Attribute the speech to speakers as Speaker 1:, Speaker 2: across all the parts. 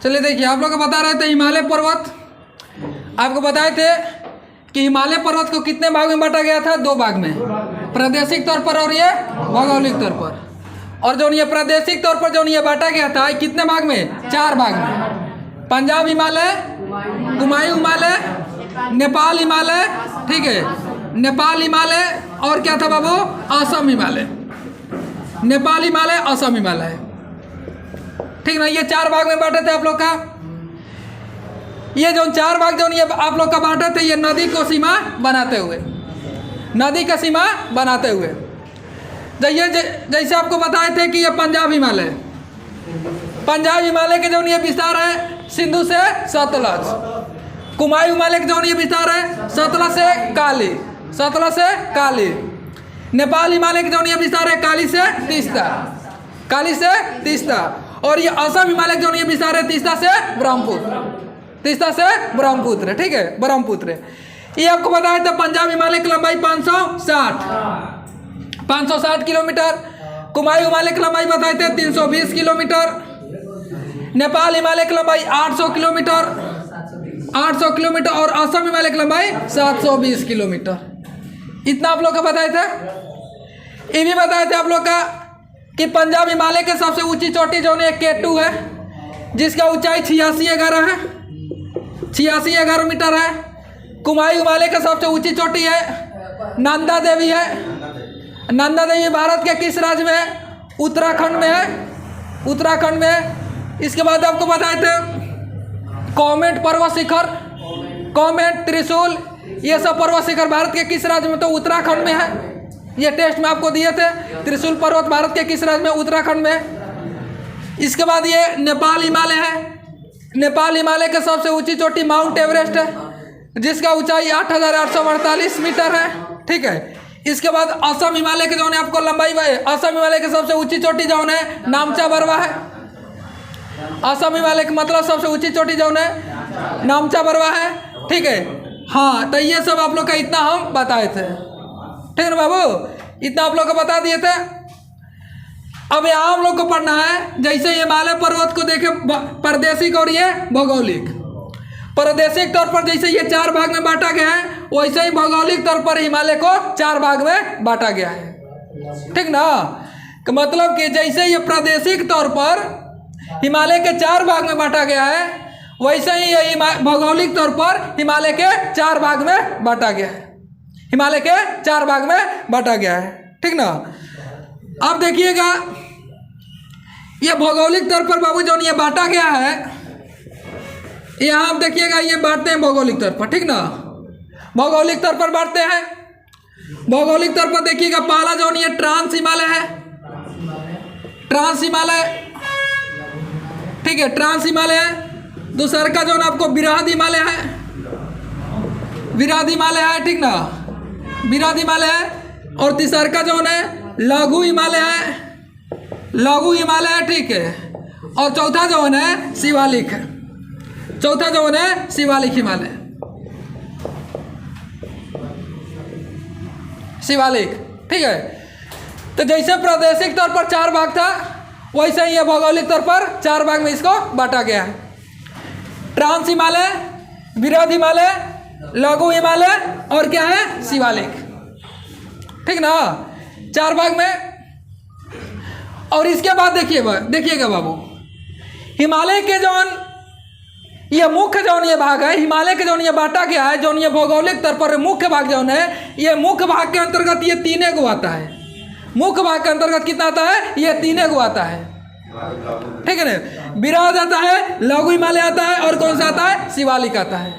Speaker 1: चलिए देखिए, आप लोग को बता रहे थे हिमालय पर्वत, आपको बताए थे कि हिमालय पर्वत को कितने भाग में बांटा गया था? 2 भाग में, प्रादेशिक तौर पर और ये भौगोलिक तौर पर। और जो ये प्रादेशिक तौर पर जो ये बांटा गया था कितने भाग में? 4 भाग में। पंजाब हिमालय, कुमायूं हिमालय, नेपाल हिमालय, ठीक है, नेपाल हिमालय और क्या था बाबू? असम हिमालय। नेपाल हिमालय, असम हिमालय, ठीक ना। ये 4 भाग में बांटे थे आप लोग का। ये जो 4 भाग जो ये आप लोग का बांटे थे, ये नदी को सीमा बनाते हुए, नदी का सीमा बनाते हुए। जैसे आपको बताए थे कि ये पंजाब हिमालय, पंजाब हिमालय के जो ये विस्तार है सिंधु से सतलज। कुमायूं हिमालय के जो ये विस्तार है सतलज से काली, सतलज से काली। नेपाल हिमालय के जो ये विस्तार है काली से तीस्ता, काली से तीस्ता। और ये असम हिमालय जो ये विस्तार है तीस्ता से ब्रह्मपुत्र, तीस्ता से ब्रह्मपुत्र, ठीक है, ब्रह्मपुत्र। ये आपको बताया था पंजाब हिमालय की लंबाई 560 किलोमीटर। कुमायूं हिमालय की लंबाई बताए थे 320 किलोमीटर। नेपाल हिमालय की लंबाई 800 किलोमीटर, 800 किलोमीटर। और असम हिमालय की लंबाई 720 किलोमीटर। इतना आप लोग का बताए थे। ये भी बताए थे आप लोग का कि पंजाब हिमालय के सबसे ऊंची चोटी जो है K2 है, जिसका ऊंचाई 8611 है, 8611 मीटर है। कुमायूं हिमालय का सबसे ऊंची चोटी है नंदा देवी है। नंदा देवी भारत के किस राज्य में है? उत्तराखंड में है, उत्तराखंड में है। इसके बाद आपको बताए थे कॉमेट पर्वत शिखर, कॉमेट, त्रिशूल, ये सब पर्वत शिखर भारत के किस राज्य में? तो उत्तराखंड में है। ये टेस्ट में आपको दिए थे। त्रिशूल पर्वत भारत के किस राज्य में? उत्तराखंड में। इसके बाद ये नेपाल हिमालय है। नेपाल हिमालय के सबसे ऊंची चोटी माउंट एवरेस्ट है, जिसका ऊंचाई 8848 मीटर है, ठीक है। इसके बाद असम हिमालय के जो है आपको लंबाई है, असम हिमालय के सबसे ऊंची चोटी जो है नामचा बरवा है। असम हिमालय का मतलब सबसे ऊंची चोटी जो है नामचा बरवा है, ठीक है। हाँ, तो ये सब आप लोग का इतना हम बताए थे, ठीक है ना बाबू, इतना आप लोग को बता दिए थे। अब यहाँ हम लोग को पढ़ना है, जैसे हिमालय पर्वत को देखे प्रादेशिक और ये भौगोलिक। प्रादेशिक तौर पर जैसे ये 4 भाग में बांटा गया है, वैसे ही भौगोलिक तौर पर हिमालय को 4 भाग में बांटा गया है, ठीक ना। तो मतलब कि जैसे ये प्रादेशिक तौर पर हिमालय के 4 भाग में बांटा गया है, वैसे ही ये भौगोलिक तौर पर हिमालय के 4 भाग में बांटा गया है, हिमालय के 4 भाग में बांटा गया है, ठीक ना। अब देखिएगा, ये भौगोलिक तौर पर बाबू जो ये बांटा गया है, यहाँ आप देखिएगा ये बांटते हैं भौगोलिक तौर पर, ठीक ना। भौगोलिक तौर पर बांटते हैं। भौगोलिक तौर पर देखिएगा, पहला जो ये ट्रांस हिमालय है, ट्रांस हिमालय, ठीक है, ट्रांस हिमालय है। दूसरा का जो आपको विराद हिमालय है, विराद हिमालय है, ठीक ना, विराद हिमालय है। और तीसरा का जो है लघु हिमालय है, लघु हिमालय है, ठीक है। और चौथा जो है शिवालिक है, चौथा जो है शिवालिक हिमालय, शिवालिक, ठीक है। तो जैसे प्रादेशिक तौर पर 4 भाग था, वैसे ही ये भौगोलिक तौर पर 4 भाग में इसको बांटा गया है। ट्रांस हिमालय, विराद हिमालय, लघु हिमालय और क्या है? शिवालिक, ठीक ना, 4 भाग में। और इसके बाद देखिएगा बाबू, हिमालय के जौन ये मुख्य जौन ये भाग है, हिमालय के जौन ये बांटा गया है, जौन ये भौगोलिक तौर पर मुख्य भाग जौन है, ये मुख्य भाग के अंतर्गत ये 3 गो आता है। मुख्य भाग के अंतर्गत कितना आता है? ये 3 गो आता है, ठीक है ना। विराद आता है, लघु हिमालय आता है, और कौन सा आता है? शिवालिक आता है,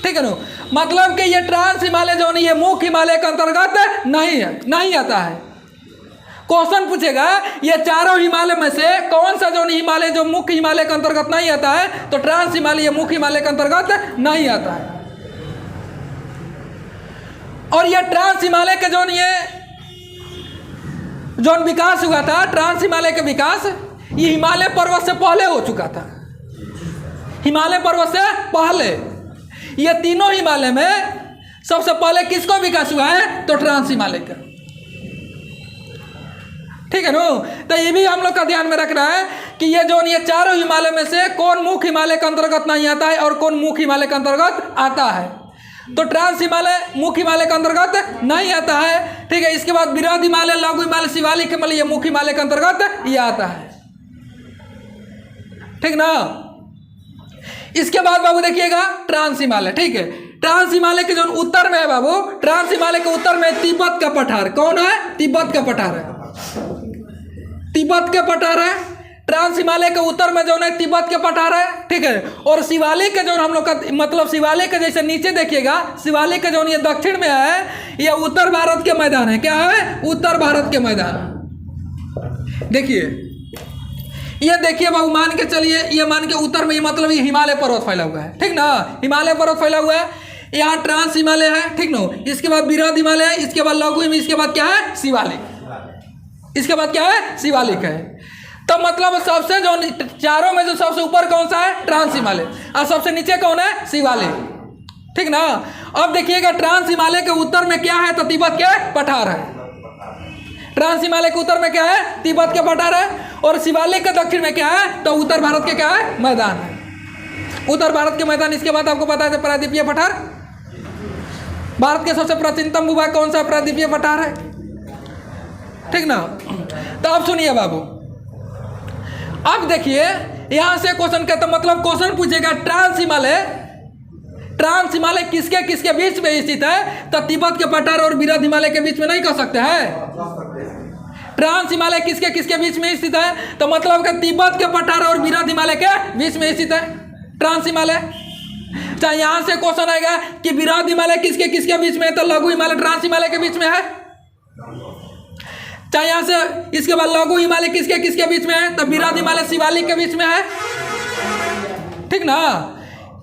Speaker 1: ठीक है ना। मतलब कि ये ट्रांस हिमालय जो है ये मुख्य हिमालय के अंतर्गत नहीं आता है। क्वेश्चन पूछेगा ये चारों हिमालय में से कौन सा जो हिमालय जो मुख्य हिमालय के अंतर्गत नहीं आता है, तो ट्रांस हिमालय ये मुख्य हिमालय के अंतर्गत नहीं आता है। और ये ट्रांस हिमालय के जो विकास हुआ था, ट्रांस हिमालय का विकास ये हिमालय पर्वत से पहले हो चुका था। हिमालय पर्वत से पहले ये तीनों हिमालय में सबसे पहले किसको विकास हुआ है? तो ट्रांस हिमालय का। ठीक है नो। तो ये भी हम लोग का ध्यान में रखना है कि ये जो ये चारों हिमालय में से कौन मुख्य हिमालय के अंतर्गत नहीं आता है और कौन मुख्य हिमालय के अंतर्गत आता है। तो ट्रांस हिमालय मुख्य हिमालय के अंतर्गत नहीं आता है। ठीक है, इसके बाद बृहद हिमालय, लघु हिमालय, शिवालिक हिमालय ये मुख्य हिमालय के अंतर्गत ये आता है। ठीक ना। इसके बाद बाबू देखिएगा ट्रांस हिमालय। ठीक है, ट्रांस हिमालय के जो उत्तर में है बाबू, ट्रांस हिमालय के उत्तर में तिब्बत का पठार। कौन है? तिब्बत का पठार है, तिब्बत के पठार है। ट्रांस हिमालय के उत्तर में जो है तिब्बत के पठार है। ठीक है, और शिवालिक के जो हम लोग का मतलब शिवालिक के जैसे नीचे देखिएगा, शिवालिक के जो ये दक्षिण में है, ये उत्तर भारत के मैदान है। क्या है? उत्तर भारत के मैदान। देखिए ये देखिए बाबू, मान के चलिए, ये मान के उत्तर में ये मतलब ये हिमालय पर्वत फैला हुआ है। ठीक ना, हिमालय पर्वत फैला हुआ है। यहाँ ट्रांस हिमालय है। ठीक ना, इसके बाद बृहद हिमालय है, इसके बाद लघु हिमालय, इसके बाद क्या है? शिवालिक। इसके बाद क्या है? शिवालिक है। तो मतलब सबसे जो चारों में जो सबसे ऊपर कौन सा है? ट्रांस हिमालय, और सबसे नीचे कौन है? शिवालिक। ठीक ना। अब देखिएगा ट्रांस हिमालय के उत्तर में क्या है? तो तिब्बत के पठार है। ट्रांस हिमालय के उत्तर में क्या है? तिब्बत के पठार है। और शिवालिक के दक्षिण में क्या है? तो उत्तर भारत के क्या है? मैदान है, उत्तर भारत के मैदान। इसके बाद आपको पता है प्रायद्वीपीय पठार, भारत के सबसे प्राचीनतम भूभाग कौन सा? प्रायद्वीपीय पठार है। ठीक ना। तो अब सुनिए बाबू, अब देखिए यहां से क्वेश्चन कहता मतलब क्वेश्चन पूछेगा ट्रांस हिमालय, ट्रांस हिमालय किसके किसके बीच में स्थित है? तो तिब्बत के पठार और बृहद हिमालय के बीच में नहीं कह सकते हैं। ट्रांस हिमालय किसके किसके बीच में स्थित है? तो मतलब कि तिब्बत के पठार और बृहद हिमालय के बीच में स्थित है ट्रांस हिमालय। चाहे यहां से क्वेश्चन आएगा कि बृहद हिमालय किसके किसके बीच में है, तो लघु हिमालय ट्रांस हिमालय के बीच में है। चाहे यहां से इसके बाद लघु हिमालय किसके किसके बीच में है, तो बृहद हिमालय शिवालिक के बीच में है। ठीक ना।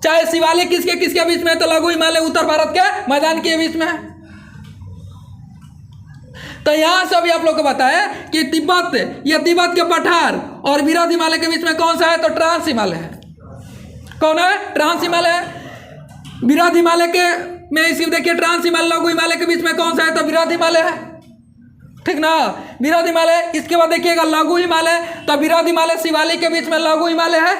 Speaker 1: चाहे शिवालिक किसके किसके बीच में है, तो लघु हिमालय उत्तर भारत के मैदान के बीच में है। तो यहां से भी आप लोग को बताया कि तिब्बत, ये तिब्बत के पठार और बृहद हिमालय के बीच में कौन सा है? तो ट्रांस हिमालय है। कौन है? ट्रांस हिमालय है। बृहद हिमालय के में इसी देखिए ट्रांस हिमालय लघु हिमालय के बीच में कौन सा है? तो बृहद हिमालय है। ठीक ना, बृहद हिमालय। इसके बाद देखिएगा लघु हिमालय, तो बृहद हिमालय शिवालिक के बीच में लघु हिमालय है,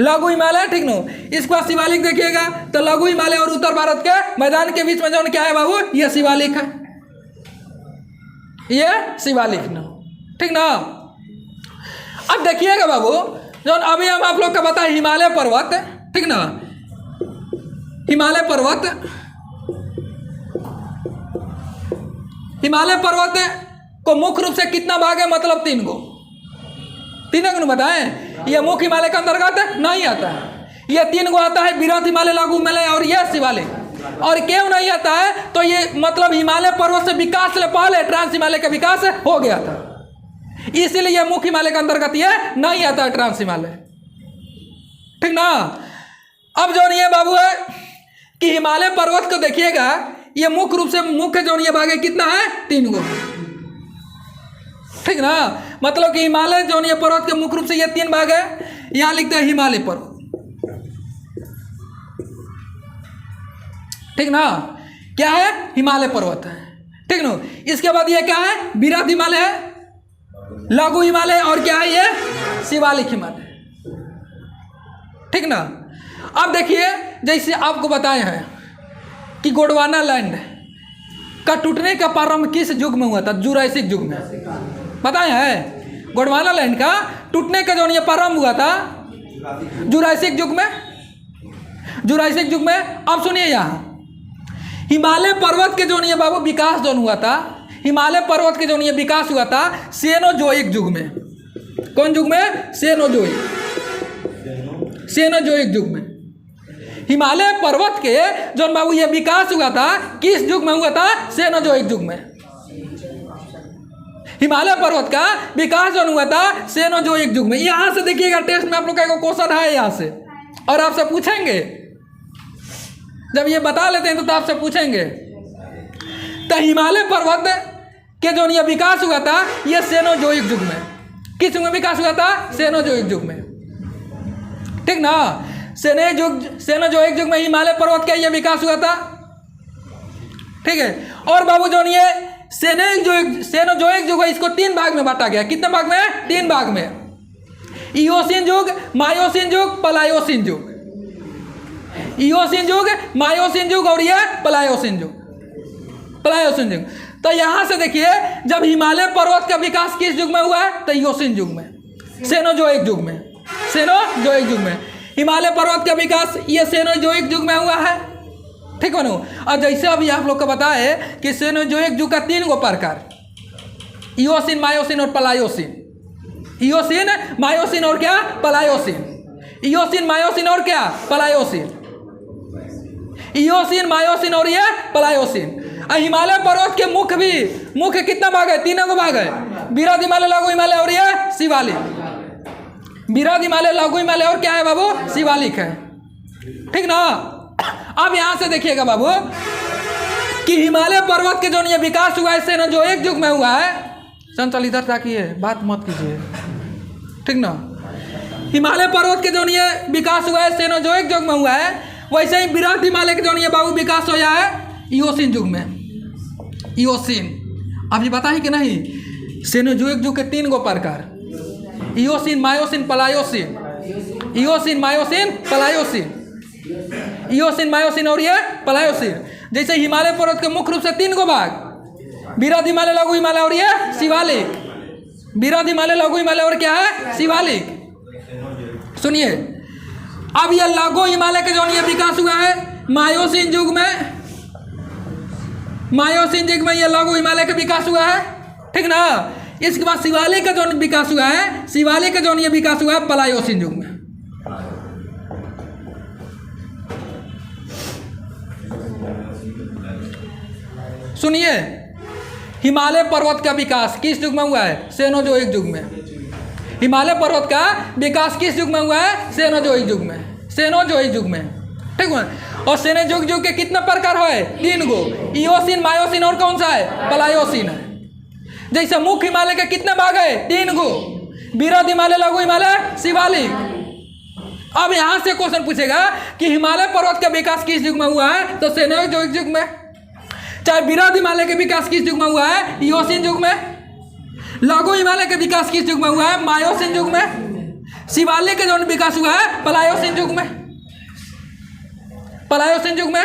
Speaker 1: लघु हिमालय। ठीक नो। इसके बाद शिवालिक देखिएगा, तो लघु हिमालय और उत्तर भारत के मैदान के बीच में जो क्या है बाबू? ये शिवालिक है, ये शिवालिक ना। ठीक ना। अब देखिएगा बाबू, जो अभी हम आप लोग का बताए हिमालय पर्वत। ठीक ना, हिमालय पर्वत, हिमालय पर्वत को मुख्य रूप से कितना भाग है? मतलब 3 गो, 3 गो बताएं। ये मुख्य हिमालय के अंतर्गत नहीं आता है। ये 3 गो आता है, बृहद हिमालय, लघु हिमालय और यह शिवालिक। और क्यों नहीं आता है? तो ये मतलब हिमालय पर्वत से विकास से पहले ट्रांस हिमालय का विकास हो गया था, इसीलिए यह मुख्य हिमालय के अंतर्गत ये नहीं आता है ट्रांस हिमालय। ठीक ना। अब जो ये बाबू है कि हिमालय पर्वत को देखिएगा, ये मुख्य रूप से मुख्य जो ये भाग है कितना है? 3 गो। ठीक ना। मतलब कि हिमालय जो ये पर्वत के मुख्य रूप से ये 3 भाग है। यहां लिखते हैं हिमालय पर्वत। ठीक ना, क्या है? हिमालय पर्वत है। ठीक ना। इसके बाद ये क्या है? बृहद हिमालय है, लघु हिमालय और क्या है? ये शिवालिक हिमालय। ठीक ना। अब देखिए जैसे आपको बताए हैं कि गोंडवाना लैंड का टूटने का प्रारंभ किस युग में हुआ था? जुरासिक युग में। बताए हैं गोंडवाना लैंड का टूटने का जो ये प्रारंभ हुआ था जुरासिक युग में, जुरासिक युग में। अब सुनिए यहाँ हिमालय पर्वत के जो ये बाबू विकास जो हुआ था, हिमालय पर्वत के जो ये विकास हुआ था सेनोजोइक युग में। कौन युग में? सेनोजोइक, सेनोजोइक युग में हिमालय पर्वत के जो बाबू ये विकास हुआ था किस युग में हुआ था? सेनोजोइक युग में। हिमालय पर्वत का विकास जो हुआ था सेनोजोइक युग में। यहां से देखिएगा टेस्ट में आप लोग का क्वेश्चन है यहां से, और आपसे पूछेंगे, जब ये बता लेते हैं तो आपसे पूछेंगे। तो हिमालय पर्वत के जो ये विकास हुआ था ये सेनोजोइक युग में। किस युग में विकास हुआ था? सेनोजोइक युग में। ठीक ना। सेनोजोइक युग में हिमालय पर्वत का ये विकास हुआ था। ठीक है। और बाबू जो ये सेनोजोइक युग है, इसको 3 भाग में बांटा गया। कितने भाग में? 3 भाग में। इओसिन युग, मायोसिन युग, प्लायोसिन युग। इओसिन युग, मायोसिन युग और ये प्लायोसिन युग। तो यहां से देखिए, जब हिमालय पर्वत का विकास किस युग में हुआ है? तो इओसिन युग में, सेनोजोइक युग में। सेनोजोइक युग में हिमालय पर्वत का विकास ये सेनोजोइक युग में हुआ है। ठीक है ना। और जैसे अभी आप लोग को बताए कि सेनोजोइक युग का 3 गो प्रकार, इओसिन, मायोसिन और प्लायोसिन। इओसिन, मायोसिन और क्या? प्लायोसिन। इओसिन, मायोसिन और क्या? प्लायोसिन। इओसिन, मायोसिन और ये प्लायोसिन। हिमालय पर्वत के मुख्य कितना भाग है? 3 गो भाग है, वृहद हिमालय, लघु हिमालय और ये शिवालिक। वृहद हिमालय, लघु हिमालय और क्या है बाबू? शिवालिक है। ठीक ना। अब यहां से देखिएगा बाबू कि हिमालय पर्वत के जो ये विकास हुआ है सेनोजोइक युग में हुआ है। चंचल इधर ताकिए, बात मत कीजिए। ठीक ना। हिमालय पर्वत के जो ये विकास हुआ है सेनोजोइक युग में हुआ है, वैसे ही वृहद हिमालय के जो ये बाबू विकास हो है इओसिन युग में। इओसिन अभी बताए कि नहीं? सेनोजोइक युग के 3 गो प्रकार, eosin, myosin, Pliocene. Eosin, myosin, Pliocene. Eosin, myosin और ये प्लायोसिन। जैसे हिमालय पर्वत के मुख्य रूप से 3 गो भाग, वृहद हिमालय, लघु हिमालय और ये शिवालिक। वृहद हिमालय, लघु हिमालय और क्या है? शिवालिक। सुनिए, अब ये लघु हिमालय के जो ये विकास हुआ है मायोसिन युग में। मायोसिन युग में ये लघु हिमालय का विकास हुआ है। ठीक ना। इसके बाद शिवालिक का जो विकास हुआ है, शिवालिक का जो ये विकास हुआ है प्लायोसिन युग में। सुनिए, हिमालय पर्वत का विकास किस युग में हुआ है? सेनोजोइक युग में। हिमालय पर्वत का विकास किस युग में हुआ है? सेनोजोइक युग में। सेनोजोइक युग में। ठीक है। और सेनोजोइक युग के कितने प्रकार है? 3 गो, इओसिन, मायोसिन और कौन सा है? प्लायोसिन है। जैसे मुख्य हिमालय के कितने भाग है? 3 गो, वृहद हिमालय, लघु हिमालय, शिवालिक। अब यहां से क्वेश्चन पूछेगा कि हिमालय पर्वत का विकास किस युग में हुआ है? तो सेनोजोइक युग में। चाहे वृहद हिमालय के विकास किस युग में हुआ है? इओसिन युग में। लघु हिमालय का विकास किस युग में हुआ है? मायोसिन युग में। शिवालिक का जो विकास हुआ है प्लायोसिन युग में। प्लायोसिन युग में।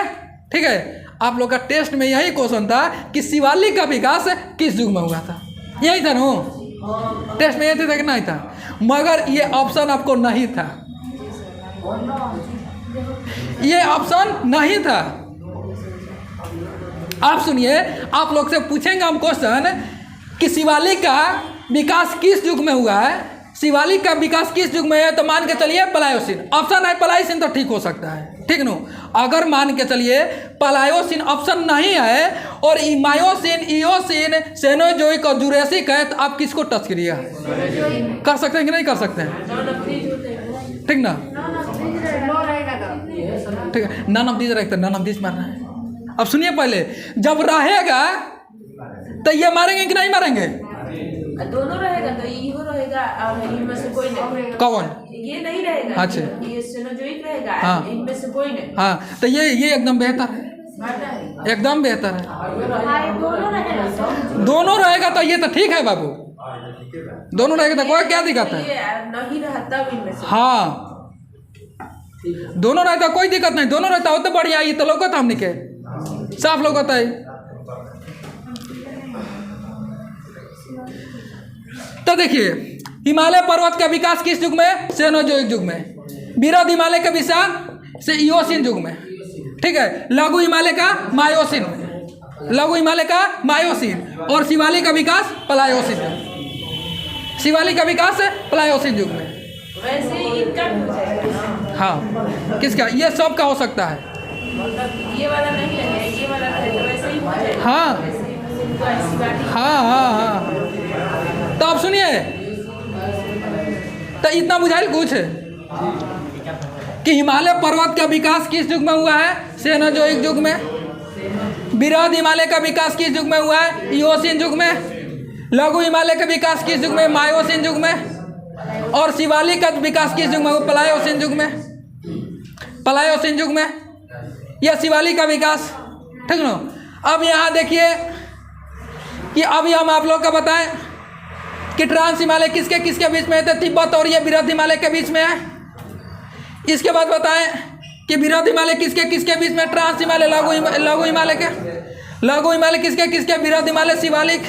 Speaker 1: ठीक है। आप लोग का टेस्ट में यही क्वेश्चन था कि शिवालिक का विकास किस युग में हुआ था। यही था ना टेस्ट में? यही था कि नहीं था? मगर ये ऑप्शन आपको नहीं था, ये ऑप्शन नहीं था। आप सुनिए, आप लोग से पूछेंगे हम क्वेश्चन कि शिवालिक का विकास किस युग में हुआ है? शिवालिक का विकास किस युग में है? तो मान के चलिए प्लायोसिन। ऑप्शन है प्लायोसिन तो ठीक हो सकता है। ठीक नो। अगर मान के चलिए प्लायोसिन ऑप्शन नहीं है और मायोसिन, इओसिन, सेनोजोइक और जुरेसिक है, तो आप किसको टच करिए? कर सकते हैं कि नहीं कर सकते हैं? ठीक ना। ठीक है। नन ऑफ दीज रहेगा, नन ऑफ दीज मारना है। अब सुनिए, पहले जब रहेगा तो ये मारेंगे कि नहीं मारेंगे?
Speaker 2: दोनों रहेगा तो इहो रहेगा और इनमें से कोई नहीं।
Speaker 1: कौन?
Speaker 2: ये नहीं रहेगा।
Speaker 1: अच्छा,
Speaker 2: ये सेनोजोइक रहेगा।
Speaker 1: हाँ,
Speaker 2: इनमें से कोई नहीं।
Speaker 1: हाँ, तो ये एकदम बेहतर है, एकदम बेहतर है। दोनों रहेगा तो ये तो ठीक है बाबू, दोनों रहेगा तो कोई क्या दिक्कत है?
Speaker 2: नहीं रहता इनमें से।
Speaker 1: हाँ, दोनों रहता कोई दिक्कत नहीं, दोनों रहता हो तो बढ़िया। ये तो लौकत हमने के साफ लौकत है। तो देखिए, हिमालय पर्वत का विकास किस युग में? सेनोजोइक युग में। वृहद हिमालय का विकास से इओसिन युग में। ठीक है। लघु हिमालय का मायोसिन में। लघु हिमालय का मायोसिन और शिवालिक का विकास प्लायोसिन में। शिवालिक का विकास प्लायोसिन युग में।
Speaker 2: वैसे इनका हो जाएगा।
Speaker 1: हाँ, किसका? ये सब का हो सकता है।
Speaker 2: मतलब ये वाला नहीं है, ये वाला है तो वैसे ही हो जाएगा।
Speaker 1: हाँ हाँ हाँ हाँ। तो आप सुनिए, तो इतना बुझाइल कुछ कि हिमालय पर्वत का विकास किस युग में हुआ है? सेनोजोइक युग में। वृहद हिमालय का विकास किस युग में हुआ है? इओसिन युग में। लघु हिमालय का विकास किस युग में? मायोसिन युग में। और शिवालिक का विकास किस युग में हुआ? प्लायोसिन युग में। प्लायोसिन युग में यह शिवालिक का विकास। ठीक ना। अब यहाँ देखिए कि अभी हम आप लोग का बताएं कि ट्रांस हिमालय किसके किसके बीच में है, तो तिब्बत और ये बृहद हिमालय के बीच में है। इसके बाद बताएं कि बृहद हिमालय किसके किसके बीच में, ट्रांस हिमालय लघु हिमालय के, लघु हिमालय किसके किसके, बृहद हिमालय शिवालिक,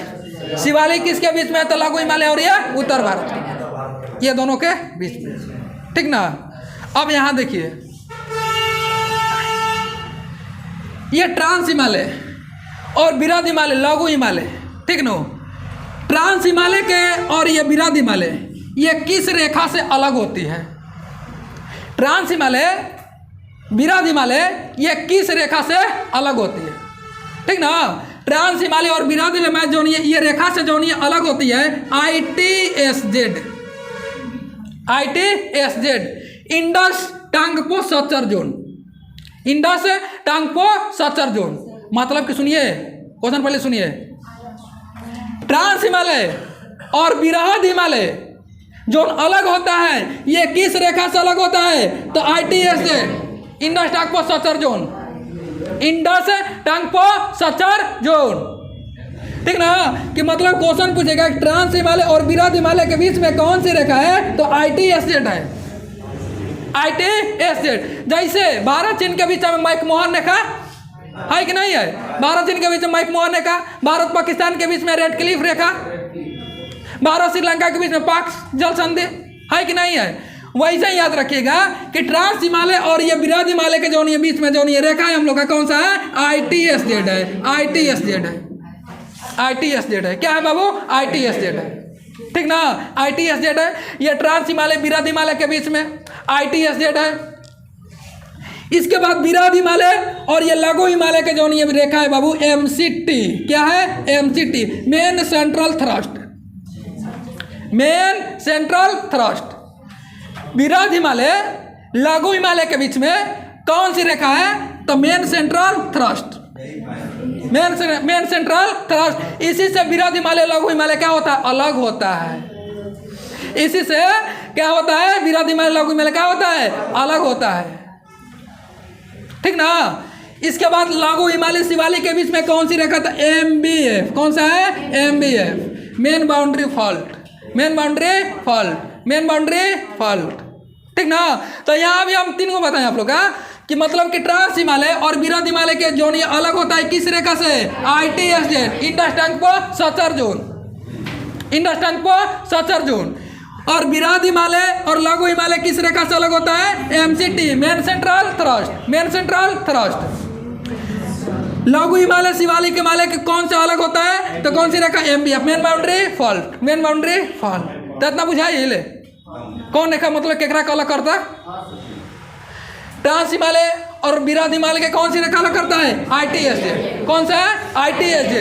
Speaker 1: शिवालिक किसके बीच में है, तो लघु हिमालय और ये उत्तर भारत, ये दोनों के बीच में, ठीक ना। अब यहाँ देखिए ये ट्रांस हिमालय और बृहद हिमालय लघु हिमालय, ठीक ना। ट्रांस हिमालय के और ये बृहद हिमालय ये किस रेखा से अलग होती है, ट्रांस हिमालय बृहद हिमालय ये किस रेखा से अलग होती है, ठीक ना। ट्रांस हिमालय और बृहद हिमालय जो ये रेखा से जो अलग होती है ITSZ, Indus Tsangpo suture zone, Indus Tsangpo suture zone, मतलब कि सुनिए क्वेश्चन पहले सुनिए, ट्रांस हिमालय और बृहद हिमालय जो अलग होता है ये किस रेखा से अलग होता है, तो ITSZ, Indus Tsangpo suture zone, Indus Tsangpo suture zone, ठीक ना। कि मतलब क्वेश्चन पूछेगा ट्रांस हिमालय और बृहद हिमालय के बीच में कौन सी रेखा है, तो ITSZ है, ITSZ। जैसे भारत चीन के बीच में मैकमोहन रेखा है कि नहीं है, भारत चीन के बीच में मैकमोहन रेखा, भारत पाकिस्तान के बीच में रेड क्लिफ रेखा, भारत श्रीलंका के बीच में पाक जल संधि है कि नहीं है। वैसे ही याद रखिएगा कि ट्रांस हिमालय और ये बृहद हिमालय के जो ये बीच में जो ये रेखा है हम लोग का कौन सा है, ITSZ है, ITSZ है, ITSZ है, क्या है बाबू, ITSZ है, ठीक ना। ITSZ है, ये ट्रांस हिमालय बृहद हिमालय के बीच में ITSZ है। इसके बाद बृहद हिमालय और ये लघु हिमालय के जो ये रेखा है बाबू MCT, क्या है, MCT, main central thrust, main central thrust. बृहद हिमालय लघु हिमालय के बीच में कौन सी रेखा है, तो main central thrust, main central thrust. इसी से बृहद हिमालय लघु हिमालय क्या होता है, अलग होता है, इसी से क्या होता है, बृहद हिमालय लघु हिमालय क्या होता है, अलग होता है, ठीक ना। इसके बाद लघु हिमालय शिवालिक के बीच में कौन सी रेखा था, MBF, कौन सा है, MBF, main boundary fault, main boundary fault, main boundary fault, ठीक ना। तो यहाँ भी हम तीन को बताएं आप लोग का कि मतलब कि ट्रांस हिमालय और बृहद हिमालय के जोन ये अलग होता है किस रेखा से, ITSZ, Indus Tsangpo suture zone, Indus Tsangpo suture zone. और बृहद हिमालय और लघु हिमालय किस रेखा से अलग होता है, MCT, main central thrust, main central thrust. लघु हिमालय शिवालिक हिमालय के कौन से अलग होता है, तो कौन सी रेखा, MBF, main boundary fault, main boundary fault. तो इतना बुझाइए ले कौन रेखा मतलब केकरा का अलग करता है, ट्रांस हिमालय और बृहद हिमालय के कौन सी रेखा अलग करता है, ITSZ, कौन सा है, ITSZ।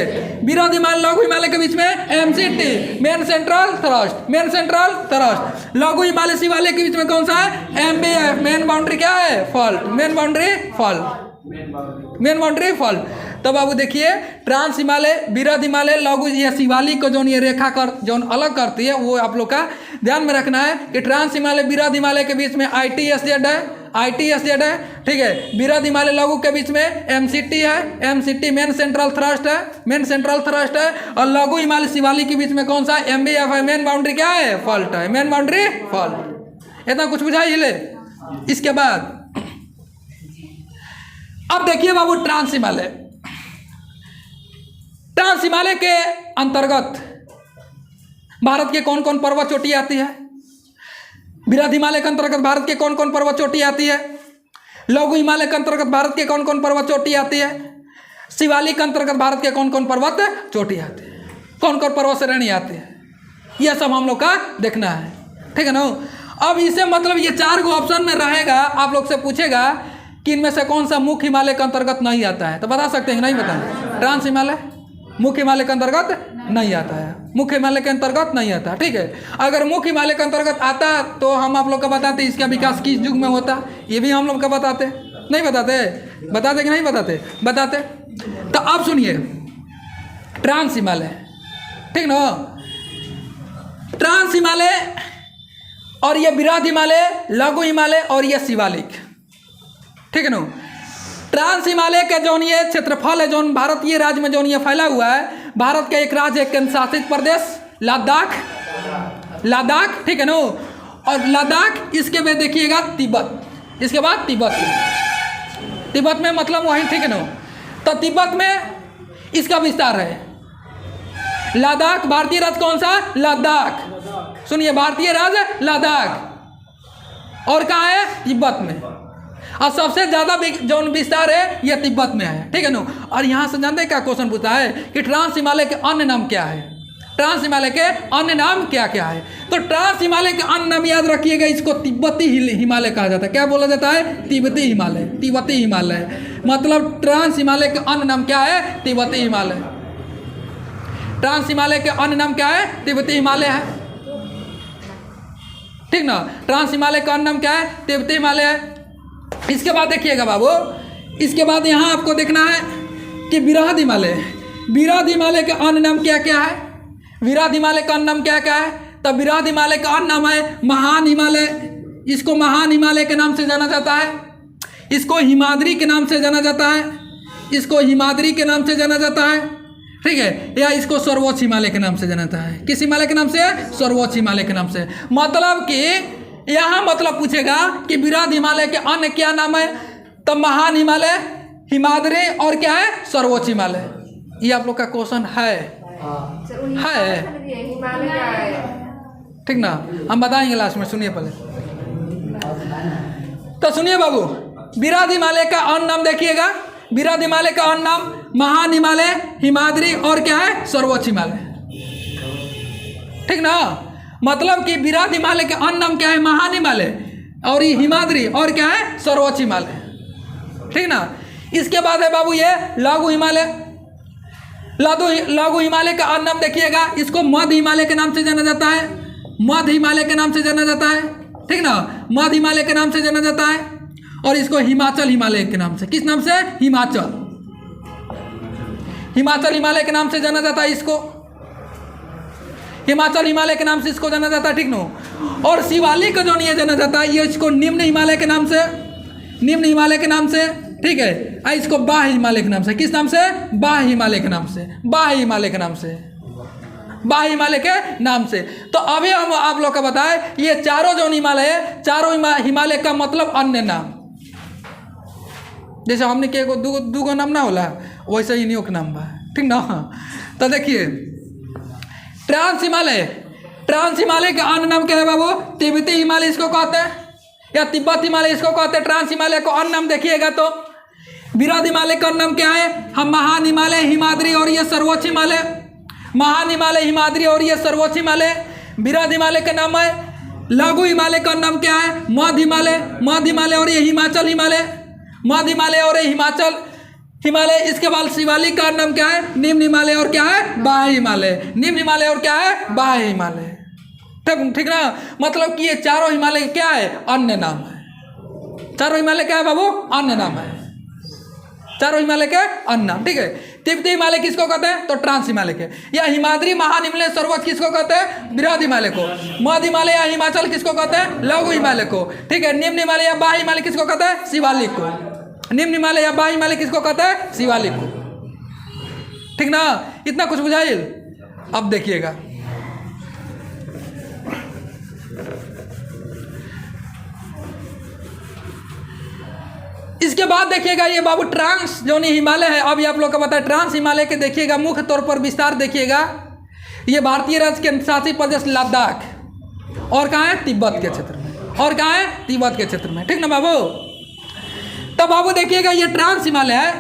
Speaker 1: बृहद हिमालय लघु हिमालय के बीच में MCT, main central thrust, main central thrust. लघु हिमालय शिवालय के बीच में कौन सा है, MBF, मेन बाउंड्री क्या है, fault, main boundary fault, main boundary fault. तो बाबू देखिए ट्रांस हिमालय बृहद हिमालय लघु या शिवालिक को जो ये रेखा कर जो अलग करती है वो आप लोग का ध्यान में रखना है कि ट्रांस हिमालय बृहद हिमालय के बीच में ITSZ है, ITSZ है, ठीक है। बृहद हिमालय लघु के बीच में MCT है, MCT मेन सेंट्रल थ्रस्ट है, मेन सेंट्रल थ्रस्ट है। और लघु हिमालय शिवालिक के बीच में कौन सा MBF है, मेन बाउंड्री क्या है, फॉल्ट है, मेन बाउंड्री फॉल्ट। इतना कुछ बुझाइए ले। इसके बाद अब देखिए बाबू ट्रांस हिमालय, ट्रांस हिमालय के अंतर्गत भारत के कौन कौन पर्वत चोटी आती है, बृहद हिमालय के अंतर्गत भारत के कौन कौन पर्वत चोटी आती है, लघु हिमालय के अंतर्गत भारत के कौन कौन पर्वत चोटी आती है, शिवालिक के अंतर्गत भारत के कौन कौन पर्वत चोटी आती है, कौन कौन पर्वत श्रेणी आती है, यह सब हम लोग का देखना है, ठीक है ना। अब इसे मतलब ये 4 गो ऑप्शन में रहेगा, आप लोग से पूछेगा कि इनमें से कौन सा मुख्य हिमालय के अंतर्गत नहीं आता है, तो बता सकते हैं नहीं बताएं, ट्रांस हिमालय मुख्य हिमालय के अंतर्गत नहीं आता है, मुख्य हिमालय के अंतर्गत नहीं आता, ठीक है। अगर मुख्य हिमालय के अंतर्गत आता तो हम आप लोग का बताते इसका विकास किस युग में होता, ये भी हम लोग का बताते, नहीं बताते, बताते कि नहीं बताते, बताते। तो अब सुनिए ट्रांस हिमालय, ठीक ना, ट्रांस हिमालय और ये बृहद हिमालय, लघु हिमालय और ये शिवालिक, ठीक है ना। ट्रांस हिमालय का जो ये क्षेत्रफल है जो भारतीय राज्य में जो ये फैला हुआ है भारत का एक राज्य है, केंद्र शासित प्रदेश लद्दाख, लद्दाख, ठीक है ना। और लद्दाख, इसके बाद देखिएगा तिब्बत, इसके बाद तिब्बत, तिब्बत में मतलब वहीं, ठीक है ना। तो तिब्बत में इसका विस्तार है। लद्दाख भारतीय राज्य कौन सा? लद्दाख, सुनिए, भारतीय राज्य लद्दाख। और कहाँ है? तिब्बत में। और सबसे ज़्यादा जो विस्तार है ये तिब्बत में है, ठीक है ना। और यहाँ से जानते क्या क्वेश्चन पूछा है कि ट्रांस हिमालय के अन्य नाम क्या है? ट्रांस हिमालय के अन्य नाम क्या क्या है? तो ट्रांस हिमालय के अन्य नाम याद रखिएगा, इसको तिब्बती हिमालय कहा जाता है। क्या बोला जाता है? तिब्बती हिमालय, तिब्बती हिमालय। मतलब ट्रांस हिमालय के अन्य नाम क्या है? तिब्बती हिमालय। ट्रांस हिमालय के अन्य नाम क्या है? तिब्बती हिमालय है, ठीक ना। ट्रांस हिमालय का अन्य नाम क्या है? तिब्बती हिमालय है। इसके बाद देखिएगा बाबू, इसके बाद यहाँ आपको देखना है कि विराध हिमालय, विराध हिमालय के अन्य नाम क्या क्या है? विराध हिमालय का अन्य नाम क्या क्या है? तब विराध हिमालय का अन्य नाम है महान हिमालय, इसको महान हिमालय के नाम से जाना जाता है, इसको हिमाद्री के नाम से जाना जाता है, इसको हिमाद्री के नाम से जाना जाता है, ठीक है। या इसको सर्वोच्च हिमालय के नाम से जाना जाता है। किस हिमालय के नाम से? सर्वोच्च हिमालय के नाम से। मतलब कि यहाँ मतलब पूछेगा कि विराध हिमालय के अन्य क्या नाम है? तब महान हिमालय, हिमाद्री और क्या है? सर्वोच्च हिमालय। ये आप लोग का क्वेश्चन है, ठीक ना। हम बताएंगे लास्ट में, सुनिए पहले। तो सुनिए बाबू, विराध हिमालय का अन्य नाम देखिएगा, विराध हिमालय का अन्य नाम महान हिमालय, हिमाद्री और क्या है? सर्वोच्च हिमालय, ठीक ना। मतलब कि विराध हिमालय के अन्य नाम क्या है? महान हिमालय और ये हिमाद्री और क्या है? सर्वोच्च हिमालय, ठीक ना। इसके बाद है बाबू ये लघु हिमालय। लघु हिमालय का अन्य नाम देखिएगा, इसको मध्य हिमालय के नाम से जाना जाता है, मध्य हिमालय के नाम से जाना जाता है, ठीक ना। मध्य हिमालय के नाम से जाना जाता है। और इसको हिमाचल हिमालय के नाम से, किस नाम से? हिमाचल, हिमाचल हिमालय के नाम से जाना जाता है, इसको हिमाचल हिमालय के नाम से इसको जाना जाता है, ठीक ना। और शिवालिक को जो नहीं जाना जाता है, ये इसको निम्न हिमालय के नाम से, निम्न हिमालय के नाम से, ठीक है। इसको बाह्य हिमालय के नाम से, किस नाम से? बाह्य हिमालय के नाम से, बाह्य हिमालय के नाम से, बाह्य हिमालय के नाम से। तो अभी हम आप लोग का बताएं, ये चारों जो हिमालय है, चारों हिमालय का मतलब अन्य नाम। जैसे हमने के दूगो नाम ना होला, वैसे ही इन्हीं का नाम बा, ठीक ना। तो देखिए ट्रांस हिमालय, ट्रांस हिमालय का अन्य नाम क्या है बाबू? तिब्बती हिमालय इसको कहते हैं, या तिब्बत हिमालय इसको कहते हैं। ट्रांस हिमालय को अन्य नाम देखिएगा तो विराध हिमालय का नाम क्या है? हम महान हिमालय, हिमाद्री और ये सर्वोच्च हिमालय, महान हिमालय, हिमाद्री और ये सर्वोच्च हिमालय। विराध हिमालय का नाम है लघु हिमालय का नाम क्या है? मध्य हिमालय, मध्य हिमालय और ये हिमाचल हिमालय, मध्य हिमालय और ये हिमाचल हिमालय। इसके बाद शिवालिक का नाम क्या है? निम्न हिमालय और क्या है? बाह्य हिमालय, निम्न हिमालय और क्या है? बाह्य हिमालय, ठीक ना। मतलब कि ये चारों हिमालय क्या है? अन्य नाम है। चारों हिमालय क्या है बाबू? अन्य नाम है, चारों हिमालय के अन्य नाम, ठीक है। तिब्बती हिमालय किसको कहते हैं? तो ट्रांस हिमालय के। या हिमाद्री, महान हिमालय, सर्वोच्च किसको कहते हैं? विराध हिमालय को। मध्य हिमालय या हिमाचल किसको कहते हैं? लघु हिमालय को, ठीक है। निम्न हिमालय या बाह्य हिमालय किसको कहते हैं? शिवालिक को। निम्न हिमालय या बाह्य हिमालय किसको कहते हैं? शिवालिक को, ठीक ना। इतना कुछ बुझाइए। अब देखिएगा, इसके बाद देखिएगा ये बाबू ट्रांस जो नहीं हिमालय है, अभी आप लोग का बताया ट्रांस हिमालय के देखिएगा मुख्य तौर पर विस्तार देखिएगा। ये भारतीय राज्य के शासित प्रदेश लद्दाख और कहाँ है? तिब्बत के क्षेत्र में, और कहाँ है? तिब्बत के क्षेत्र में, ठीक ना बाबू। तब बाबू देखिएगा ये ट्रांस हिमालय है,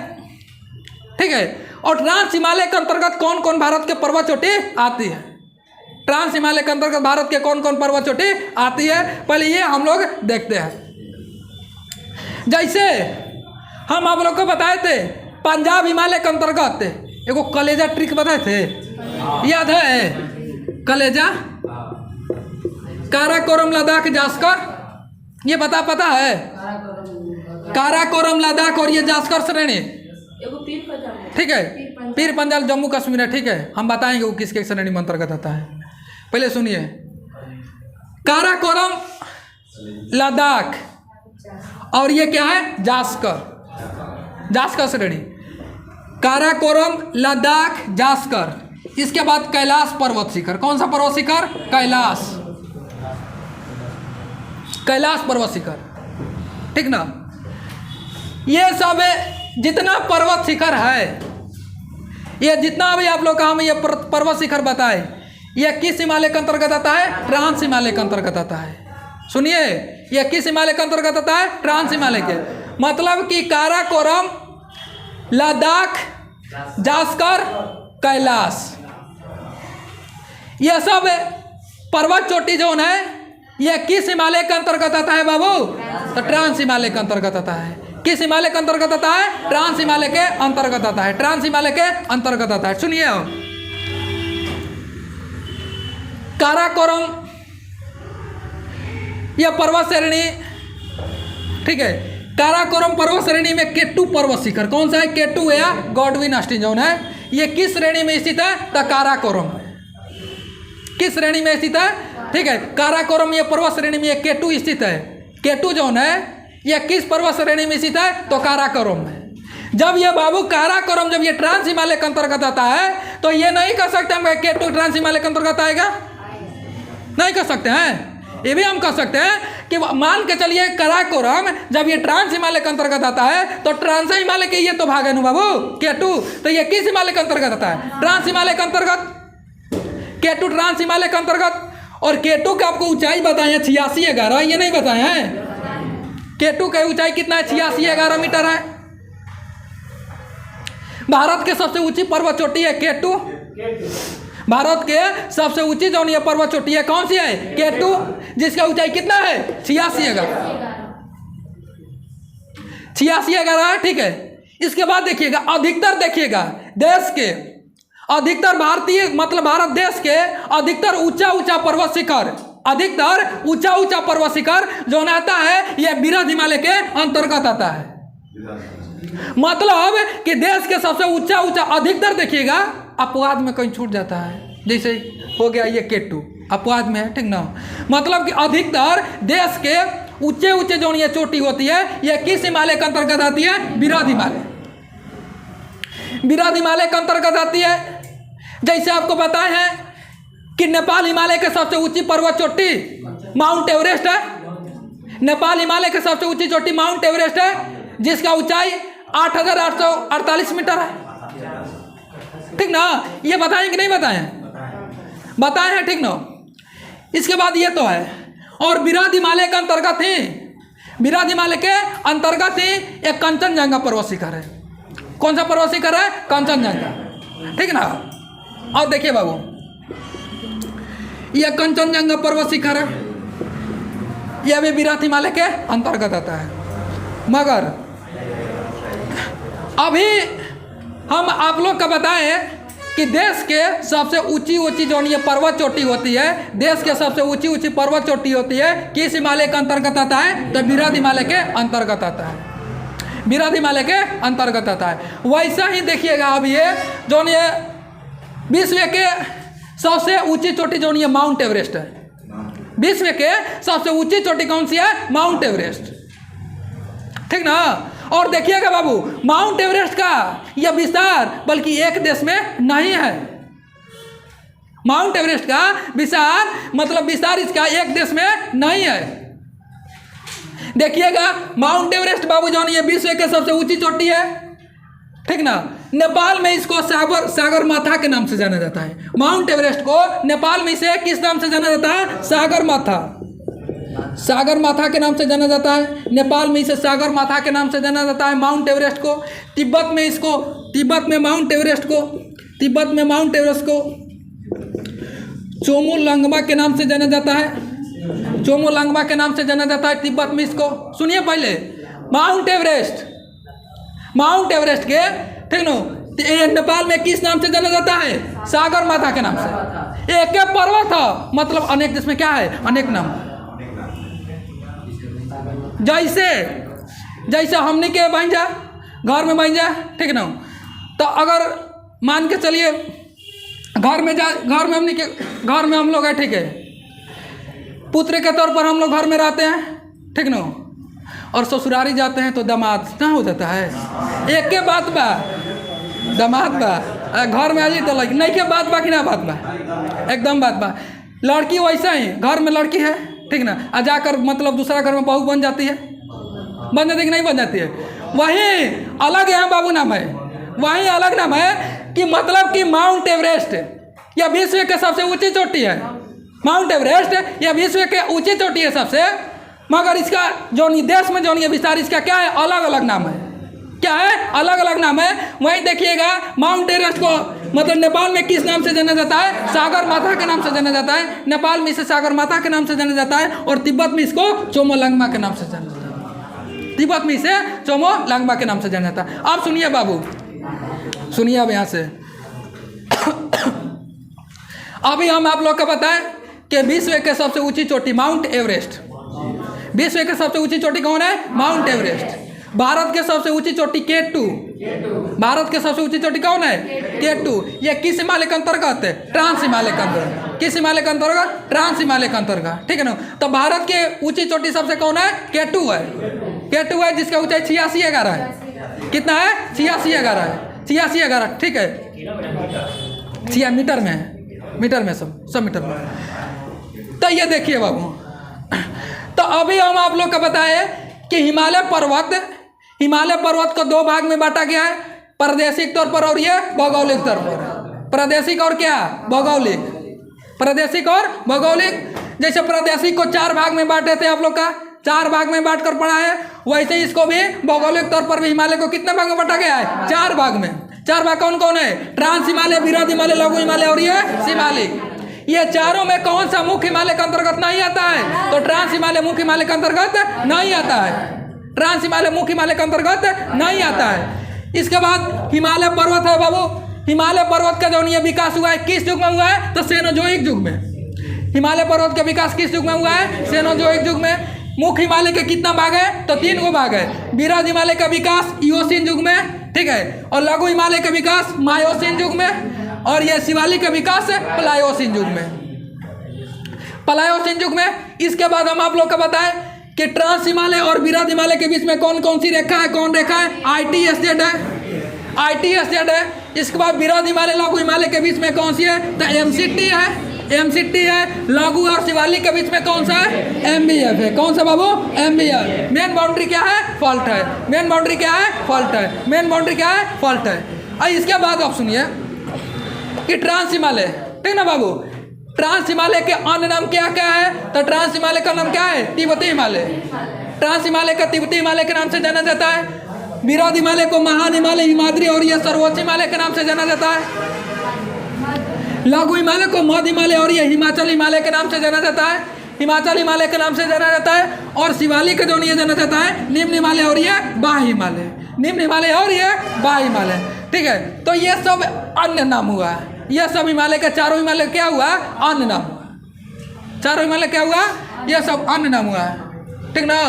Speaker 1: ठीक है। और ट्रांस हिमालय के अंतर्गत कौन कौन भारत के पर्वत चोटी आती है? ट्रांस हिमालय के अंतर्गत भारत के कौन कौन पर्वत चोटी आती है, पहले ये हम लोग देखते हैं। जैसे हम आप लोग को बताए थे पंजाब हिमालय के अंतर्गत एगो कलेजा ट्रिक बताए थे, याद है? कलेजा, काराकोरम लद्दाख, जास्कर, ये पता है? काराकोरम लद्दाख और ये जास्कर श्रेणी, ठीक है। पीर पंजाल जम्मू कश्मीर है, ठीक है। हम बताएंगे वो किसके श्रेणी में अंतर्गत आता है। पहले सुनिए, काराकोरम लद्दाख और ये क्या है? जास्कर, जास्कर श्रेणी। काराकोरम लद्दाख जास्कर, इसके बाद कैलाश पर्वत शिखर। कौन सा पर्वत शिखर? कैलाश, कैलाश पर्वत शिखर, ठीक ना। ये सब जितना पर्वत शिखर है, ये जितना भी आप लोग का हम ये पर्वत शिखर बताए, ये किस हिमालय के अंतर्गत आता है? ट्रांस हिमालय के अंतर्गत आता है। सुनिए, ये किस हिमालय के अंतर्गत आता है? ट्रांस हिमालय के। मतलब कि काराकोरम, लद्दाख, जास्कर, कैलाश, ये सब पर्वत चोटी जोन है, ये किस हिमालय के अंतर्गत आता है बाबू? तो ट्रांस हिमालय के अंतर्गत आता है। किस हिमालय के अंतर्गत आता है? ट्रांस हिमालय के अंतर्गत आता है। ट्रांस हिमालय के अंतर्गत आता है। सुनिए, काराकोरम यह पर्वत श्रेणी, ठीक है। काराकोरम पर्वत श्रेणी में केटू पर्वत शिखर, कौन सा है? केटू या गॉडविन ऑस्टिन जोन है। ये किस श्रेणी में स्थित है? तो काराकोरम। किस श्रेणी में स्थित है? ठीक है, काराकोरम ये पर्वत श्रेणी में केटू स्थित है। केटू जोन है यह किस पर्वत श्रेणी में स्थित है? तो काराकोरम में। जब ये बाबू काराकोरम, जब ये ट्रांस हिमालय के अंतर्गत आता है, तो ये नहीं कह सकते हम केटू ट्रांस हिमालय के अंतर्गत आएगा, नहीं कह सकते हैं। ये भी हम कह सकते हैं कि मान के चलिए काराकोरम जब ये ट्रांस हिमालय के अंतर्गत आता है, तो ट्रांस हिमालय के ये तो भाग है ना बाबू, केटू, तो ये किस हिमालय के अंतर्गत आता है? ट्रांस हिमालय के अंतर्गत। केटू ट्रांस हिमालय के अंतर्गत। और केटू का आपको ऊंचाई बताए हैं 8611, ये नहीं बताए हैं। केटू का ऊंचाई कितना है? 8611 मीटर है। भारत के सबसे ऊंची पर्वत चोटी है केटू। भारत के सबसे ऊंची जो ये पर्वत चोटी है, कौन सी है? केटू, जिसका ऊंचाई कितना है? 8611 है, ठीक है। इसके बाद देखिएगा, अधिकतर देखिएगा देश के अधिकतर भारतीय, मतलब भारत देश के अधिकतर ऊंचा पर्वत शिखर, अधिकतर ऊंचा पर्वत शिखर जो आता है, यह विरध हिमालय के अंतर्गत आता है। मतलब कि देश के सबसे ऊंचा अधिकतर देखिएगा, अपवाद में कहीं छूट जाता है, जैसे हो गया ये केटू, अपवाद में है, ठीक ना। मतलब कि अधिकतर देश के ऊंचे जो ये चोटी होती है, यह किस हिमालय के अंतर्गत आती है? विरध हिमालय, विरध हिमालय के अंतर्गत आती है। जैसे आपको बताए हैं कि नेपाल हिमालय के सबसे ऊंची पर्वत चोटी माउंट एवरेस्ट है। नेपाल हिमालय के सबसे ऊंची चोटी माउंट एवरेस्ट है, जिसका ऊंचाई 8848 मीटर है, ठीक ना। ये बताएं कि नहीं बताएं? बताए हैं, ठीक ना। इसके बाद ये तो है, और विरध हिमालय के अंतर्गत ही, विरध हिमालय के अंतर्गत ही एक कंचनजंगा पर्वत शिखर है। कौन सा पर्वत शिखर है? कंचनजंगा, ठीक ना। और देखिए बाबू, यह कंचनजंगा पर्वत शिखर है, यह भी विरध हिमालय के अंतर्गत आता है। मगर अभी हम आप लोग का बताएं कि देश के सबसे ऊंची जो ये पर्वत चोटी होती है, देश के सबसे ऊंची पर्वत चोटी होती है, किस हिमालय के अंतर्गत आता है? तो विरध हिमालय के अंतर्गत आता है, विरध हिमालय के अंतर्गत आता है। वैसा ही देखिएगा, अब ये जो ये विश्व के सबसे ऊंची चोटी जो ये माउंट एवरेस्ट है। विश्व के सबसे ऊंची चोटी कौन सी है? माउंट एवरेस्ट, ठीक ना। और देखिएगा बाबू, माउंट एवरेस्ट का यह विस्तार बल्कि एक देश में नहीं है। माउंट एवरेस्ट का विस्तार, मतलब विस्तार इसका एक देश में नहीं है। देखिएगा, माउंट एवरेस्ट बाबू जान ये विश्व के सबसे ऊंची चोटी है, ठीक ना। नेपाल में इसको सागर माथा के नाम से जाना जाता है। माउंट एवरेस्ट को नेपाल में इसे किस नाम से जाना जाता है? सागर माथा, सागर माथा के नाम से जाना जाता है। नेपाल में इसे सागर माथा के नाम से जाना जाता है माउंट एवरेस्ट को। तिब्बत में इसको, तिब्बत में माउंट एवरेस्ट को, तिब्बत में माउंट एवरेस्ट को चोमोलांगमा के नाम से जाना जाता है, चोमोलांगमा के नाम से जाना जाता है तिब्बत में इसको। सुनिए पहले, माउंट एवरेस्ट, माउंट एवरेस्ट के, ठीक नो, नेपाल में किस नाम से जाना जाता है? सागर माथा के नाम से। एक पर्वत है, मतलब अनेक देश में क्या है? अनेक नाम। जैसे हमने के बन जा घर में बन जा, ठीक ना। तो अगर मान के चलिए घर में हमने के घर में हम लोग है, ठीक है, पुत्र के तौर पर हम लोग घर में रहते हैं, ठीक ना। और ससुरारी जाते हैं तो दामाद ना हो जाता है। एक के बात बा, दामाद बा, घर में आई तो लड़की नहीं के बात बा कि ना बात बा, एकदम बात बा। लड़की वैसा ही घर में लड़की है, ठीक ना, आ जाकर मतलब दूसरा घर में बहू बन जाती है, बन जाती है कि नहीं बन जाती है। वहीं अलग यहाँ बाबू नाम है, वहीं अलग नाम है कि मतलब कि माउंट एवरेस्ट यह विश्व के सबसे ऊंची चोटी है। माउंट एवरेस्ट यह विश्व के ऊंची चोटी है सबसे, मगर इसका जो देश में जो विस्तार इसका क्या है, अलग अलग नाम है। क्या है, अलग अलग नाम है। वहीं देखिएगा माउंट एवरेस्ट को मतलब नेपाल में किस नाम से जाना जाता है, सागर माता के नाम से जाना जाता है। नेपाल में इसे सागर माता के नाम से जाना जाता है, और तिब्बत में इसको चोमोलंगमा के नाम से जाना जाता है। तिब्बत में इसे चोमोलंगमा के नाम से जाना जाता है। आप सुनिए बाबू, सुनिए अब यहाँ से अभी हम आप लोग को बताएं कि विश्व के सबसे ऊंची चोटी माउंट एवरेस्ट, विश्व के सबसे ऊंची चोटी कौन है, माउंट एवरेस्ट। भारत के सबसे ऊंची चोटी K2, भारत के सबसे ऊंची चोटी कौन है, K2। ये किस हिमालय के अंतर्गत है, ट्रांस हिमालय के अंतर्गत। किस हिमालय के अंतर्गत, ट्रांस हिमालय के अंतर्गत, ठीक है ना। तो भारत के ऊंची चोटी सबसे कौन है, K2 है। K2 है जिसका ऊंचाई 8611 है। कितना है, 8611 है, 8611, ठीक है। 6 मीटर में है, मीटर में सब मीटर में। तो ये देखिए बाबू, तो अभी हम आप लोग को बताए कि हिमालय पर्वत को 2 भाग में बांटा गया है, प्रादेशिक तौर पर और ये भौगोलिक तौर पर। प्रादेशिक और क्या, भौगोलिक, प्रादेशिक और भौगोलिक। जैसे प्रादेशिक को 4 भाग में बांटे थे आप लोग का, 4 भाग में बांट कर पढ़ा है, वैसे इसको भी भौगोलिक तौर पर भी हिमालय को कितने भाग में बांटा गया है, 4 भाग में। 4 भाग कौन कौन है, ट्रांस हिमालय, बृहद हिमालय, लघु हिमालय और ये शिमालिक। ये चारों में कौन सा मुख्य हिमालय के अंतर्गत नहीं आता है, तो ट्रांस हिमालय मुख्य हिमालय के अंतर्गत नहीं आता है। ट्रांस हिमालय मुख्य हिमालय के अंतर्गत नहीं आता है। इसके बाद हिमालय पर्वत है बाबू। हिमालय पर्वत का जो ये विकास हुआ है किस युग में हुआ है, तो सेनोजोइक युग में। हिमालय पर्वत का विकास किस युग में हुआ है, सेनोजोइक युग में। मुख्य हिमालय के कितना भाग है, तो 3 गो भाग है। बृहद हिमालय का विकास इओसिन युग में, ठीक है, और लघु हिमालय का विकास मायोसिन युग में, और यह शिवालिक का विकास प्लायोसिन युग में, प्लायोसिन युग में। इसके बाद हम आप लोग को बताएं कि ट्रांस हिमालय और बृहद हिमालय के बीच में कौन कौन सी रेखा है, कौन रेखा है, ITSZ है, ITSZ है। इसके बाद बृहद हिमालय लघु हिमालय के बीच में कौन सी है, तो MCT है, MCT है। लघु और शिवालिक के बीच में कौन सा है, MBF है। कौन सा बाबू, MBF। मेन बाउंड्री क्या है, फॉल्ट है। मेन बाउंड्री क्या है, फॉल्ट है। मेन बाउंड्री क्या है, फॉल्ट है। और इसके बाद आप सुनिए कि ट्रांस हिमालय, ठीक ना बाबू, ट्रांस हिमालय के अन्य नाम क्या क्या है, तो ट्रांस हिमालय का नाम क्या है, तिब्बती हिमालय। ट्रांस हिमालय का तिब्बती हिमालय के नाम से जाना जाता है। बृहद हिमालय को महान हिमालय, हिमाद्री और यह सर्वोच्च हिमालय के नाम से जाना जाता है। लघु हिमालय को मध्य हिमालय और यह हिमाचल हिमालय के नाम से जाना जाता है, हिमाचल हिमालय के नाम से जाना जाता है। और शिवालिक जो ये जाना जाता है निम्न हिमालय और यह बाह्य हिमालय, निम्न हिमालय और यह बाह्य हिमालय, ठीक है। तो ये सब अन्य नाम हुआ है। यह सब हिमालय का चारों हिमालय क्या हुआ, अन्य नाम। चारों हिमालय क्या हुआ, यह सब अन्य नाम हुआ है, ठीक ना।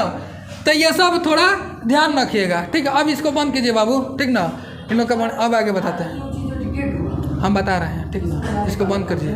Speaker 1: तो ये सब थोड़ा ध्यान रखिएगा, ठीक है। अब इसको बंद कीजिए बाबू, ठीक ना। इन लोग का अब आगे बताते हैं, हम बता रहे हैं, ठीक ना। इसको बंद करिए।